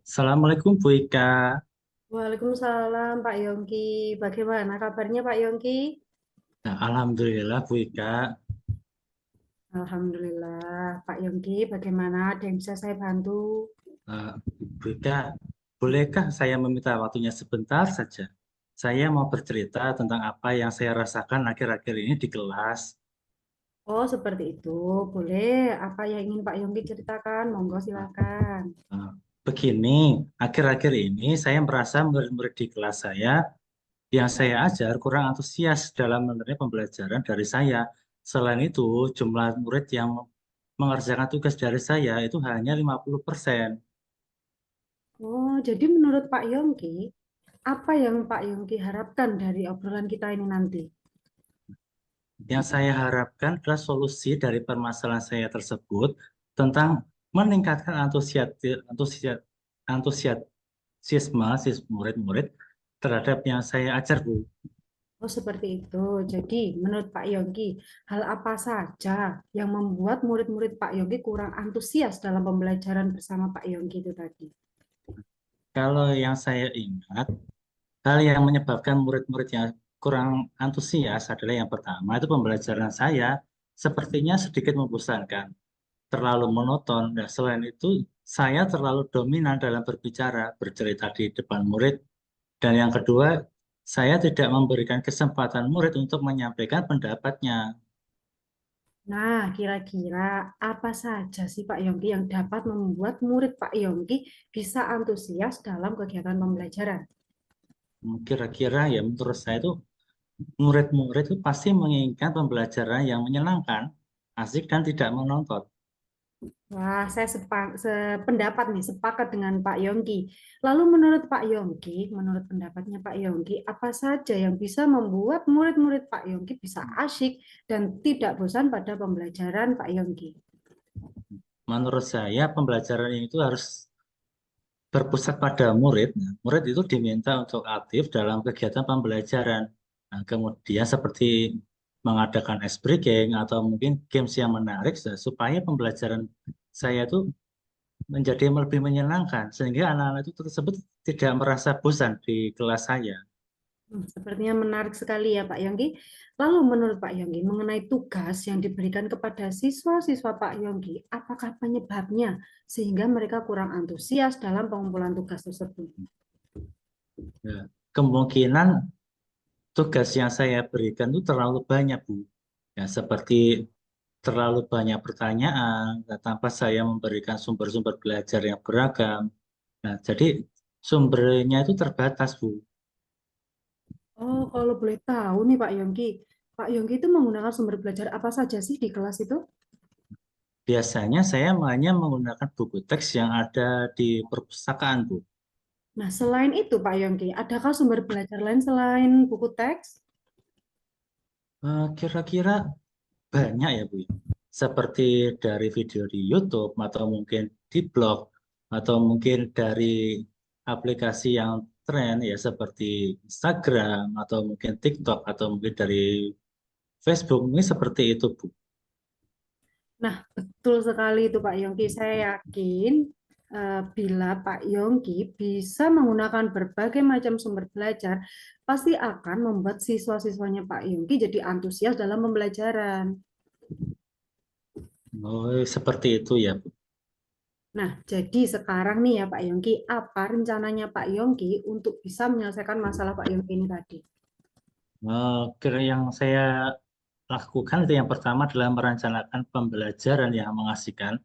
Assalamualaikum Bu Ika. Waalaikumsalam Pak Yongki. Bagaimana kabarnya Pak Yongki? Nah, Alhamdulillah Bu Ika. Alhamdulillah Pak Yongki. Bagaimana? Ada yang bisa saya bantu? Eh, Bu Ika, bolehkah saya meminta waktunya sebentar saja? Saya mau bercerita tentang apa yang saya rasakan akhir-akhir ini di kelas. Oh, seperti itu. Boleh. Apa yang ingin Pak Yongki ceritakan? Monggo Nah, silakan. Begini, akhir-akhir ini saya merasa murid-murid di kelas saya yang saya ajar kurang antusias dalam menerima pembelajaran dari saya. Selain itu, jumlah murid yang mengerjakan tugas dari saya itu hanya 50%. Oh, jadi menurut Pak Yongki, apa yang Pak Yongki harapkan dari obrolan kita ini nanti? Yang saya harapkan adalah solusi dari permasalahan saya tersebut tentang meningkatkan antusiasme murid-murid terhadap yang saya ajar, Bu. Oh, seperti itu. Jadi, menurut Pak Yongki, hal apa saja yang membuat murid-murid Pak Yongki kurang antusias dalam pembelajaran bersama Pak Yongki itu tadi? Kalau yang saya ingat, hal yang menyebabkan murid-murid yang kurang antusias adalah yang pertama itu pembelajaran saya sepertinya sedikit membosankan, terlalu monoton. Dan selain itu, saya terlalu dominan dalam berbicara, bercerita di depan murid. Dan yang kedua, saya tidak memberikan kesempatan murid untuk menyampaikan pendapatnya. Nah, kira-kira apa saja sih Pak Yongki yang dapat membuat murid Pak Yongki bisa antusias dalam kegiatan pembelajaran? Kira-kira ya menurut saya itu murid-murid itu pasti menginginkan pembelajaran yang menyenangkan, asik dan tidak menonton. Wah, saya sependapat nih, sepakat dengan Pak Yongki. Lalu menurut Pak Yongki, menurut pendapatnya Pak Yongki, apa saja yang bisa membuat murid-murid Pak Yongki bisa asyik dan tidak bosan pada pembelajaran Pak Yongki? Menurut saya pembelajaran itu harus berpusat pada murid. Nah, murid itu diminta untuk aktif dalam kegiatan pembelajaran. Nah, kemudian seperti mengadakan ice breaking atau mungkin games yang menarik supaya pembelajaran saya itu menjadi lebih menyenangkan sehingga anak-anak itu tersebut tidak merasa bosan di kelas saya. Sepertinya menarik sekali ya Pak Yongki. Lalu menurut Pak Yongki, mengenai tugas yang diberikan kepada siswa-siswa Pak Yongki, apakah penyebabnya sehingga mereka kurang antusias dalam pengumpulan tugas tersebut? Ya, kemungkinan tugas yang saya berikan itu terlalu banyak, Bu. Ya, seperti terlalu banyak pertanyaan tanpa saya memberikan sumber-sumber belajar yang beragam. Nah, jadi sumbernya itu terbatas, Bu. Oh, kalau boleh tahu nih Pak Yongki itu menggunakan sumber belajar apa saja sih di kelas itu? Biasanya saya hanya menggunakan buku teks yang ada di perpustakaan, Bu. Nah, selain itu Pak Yongki, adakah sumber belajar lain selain buku teks? Kira-kira banyak ya, Bu. Seperti dari video di YouTube atau mungkin di blog atau mungkin dari aplikasi yang tren ya seperti Instagram atau mungkin TikTok atau mungkin dari Facebook ini seperti itu, Bu. Nah, betul sekali itu Pak Yongki. Saya yakin bila Pak Yongki bisa menggunakan berbagai macam sumber belajar, pasti akan membuat siswa-siswanya Pak Yongki jadi antusias dalam pembelajaran. Oh, seperti itu ya, Bu. Nah, jadi sekarang nih ya Pak Yongki, apa rencananya Pak Yongki untuk bisa menyelesaikan masalah Pak Yongki ini tadi? Kira yang saya lakukan itu yang pertama adalah merencanakan pembelajaran yang mengasihkan,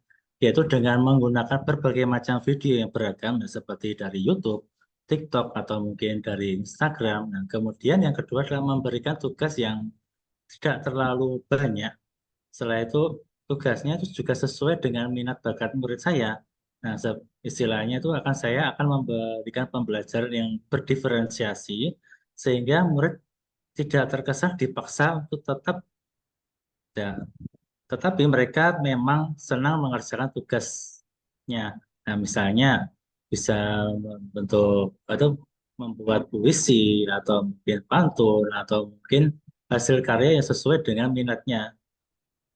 yaitu dengan menggunakan berbagai macam video yang beragam, ya, seperti dari YouTube, TikTok, atau mungkin dari Instagram. Nah, kemudian yang kedua adalah memberikan tugas yang tidak terlalu banyak. Setelah itu, tugasnya itu juga sesuai dengan minat bakat murid saya. Nah, istilahnya itu saya akan memberikan pembelajaran yang berdiferensiasi, sehingga murid tidak terkesan dipaksa untuk tetap ya, tetapi mereka memang senang mengerjakan tugasnya. Nah, misalnya bisa membentuk atau membuat puisi atau mungkin pantun atau mungkin hasil karya yang sesuai dengan minatnya.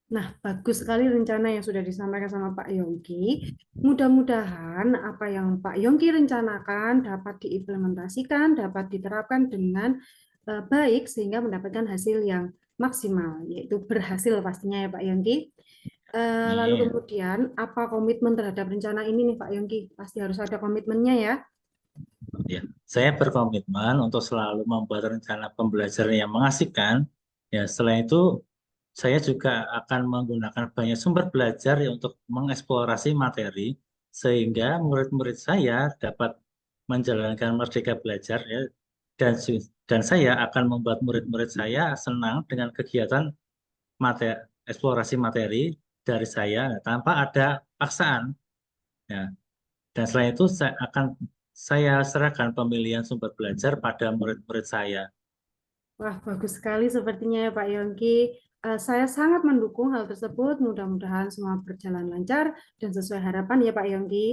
Nah, bagus sekali rencana yang sudah disampaikan sama Pak Yongki. Mudah-mudahan apa yang Pak Yongki rencanakan dapat diimplementasikan, dapat diterapkan dengan baik sehingga mendapatkan hasil yang maksimal, yaitu berhasil pastinya ya Pak Yongki. Lalu Amin. kemudian apa komitmen terhadap rencana ini nih Pak Yongki? Pasti harus ada komitmennya ya. Ya, saya berkomitmen untuk selalu membuat rencana pembelajaran yang mengasihkan. Ya, selain itu, saya juga akan menggunakan banyak sumber belajar ya untuk mengeksplorasi materi, sehingga murid-murid saya dapat menjalankan merdeka belajar ya, dan saya akan membuat murid-murid saya senang dengan kegiatan eksplorasi materi dari saya tanpa ada paksaan. Ya. Dan selain itu saya serahkan pemilihan sumber belajar pada murid-murid saya. Wah, bagus sekali sepertinya ya Pak Yongki. Saya sangat mendukung hal tersebut. Mudah-mudahan semua berjalan lancar dan sesuai harapan ya Pak Yongki.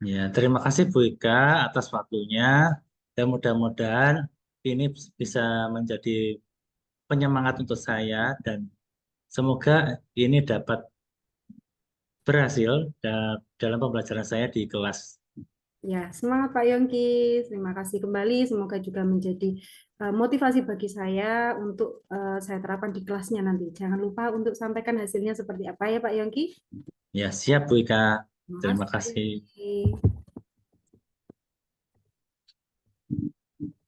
Ya, terima kasih Bu Ika atas waktunya. Dan mudah-mudahan ini bisa menjadi penyemangat untuk saya dan semoga ini dapat berhasil dalam pembelajaran saya di kelas. Ya, semangat Pak Yongki. Terima kasih kembali. Semoga juga menjadi motivasi bagi saya untuk saya terapkan di kelasnya nanti. Jangan lupa untuk sampaikan hasilnya seperti apa ya Pak Yongki. Ya, siap Bu Ika. Terima Terima kasih Pak kasih. Yongki.